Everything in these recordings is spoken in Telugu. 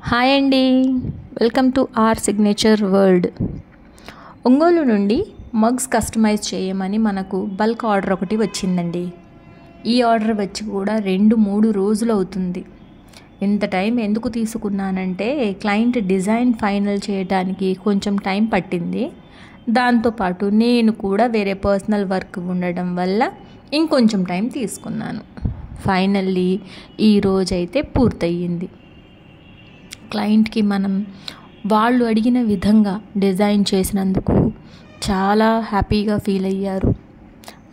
హాయ్ అండి, welcome to our signature world. Ongole నుండి మగ్స్ కస్టమైజ్ చేయమని మనకు బల్క్ ఆర్డర్ ఒకటి వచ్చిందండి. ఈ ఆర్డర్ వచ్చి కూడా 2-3 రోజులు అవుతుంది. ఇంత టైం ఎందుకు తీసుకున్నానంటే క్లయింట్ డిజైన్ ఫైనల్ చేయడానికి కొంచెం టైం పట్టింది. దాంతోపాటు నేను కూడా వేరే పర్సనల్ వర్క్ ఉండడం వల్ల ఇంకొంచెం టైం తీసుకున్నాను. ఫైనల్లీ ఈరోజైతే పూర్తయింది. క్లయింట్కి మనం వాళ్ళు అడిగిన విధంగా డిజైన్ చేసినందుకు చాలా హ్యాపీగా ఫీల్ అయ్యారు.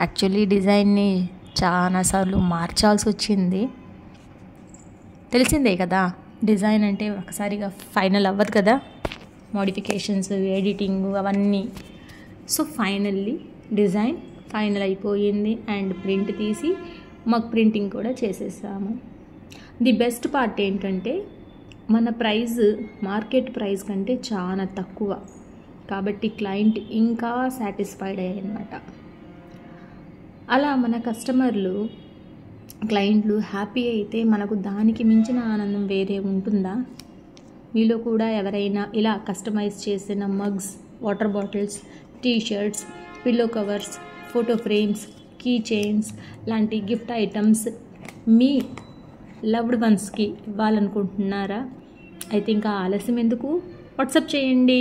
యాక్చువల్లీ డిజైన్ని చాలాసార్లు మార్చాల్సి వచ్చింది. తెలిసిందే కదా, డిజైన్ అంటే ఒకసారిగా ఫైనల్ అవ్వదు కదా, మోడిఫికేషన్స్, ఎడిటింగ్ అవన్నీ. సో ఫైనల్లీ డిజైన్ ఫైనల్ అయిపోయింది అండ్ ప్రింట్ తీసి మగ్ ప్రింటింగ్ కూడా చేసేసాము. ది బెస్ట్ పార్ట్ ఏంటంటే మన ప్రైస్ మార్కెట్ ప్రైస్ కంటే చాలా తక్కువ కాబట్టి క్లయింట్ ఇంకా సాటిస్ఫైడ్ అయ్యారన్నమాట. అలా మన కస్టమర్లు క్లయింట్లు హ్యాపీ అయితే మనకు దానికి మించిన ఆనందం వేరే ఉంటుందా? మీలో కూడా ఎవరైనా ఇలా కస్టమైజ్ చేసిన mugs, water bottles, t-shirts, pillow covers, photo frames, key chains లాంటి గిఫ్ట్ ఐటమ్స్ మీ లవ్డ్ వన్స్కి ఇవ్వాలనుకుంటున్నారా? అయితే ఇంకా ఆలస్యం ఎందుకు, వాట్సాప్ చేయండి.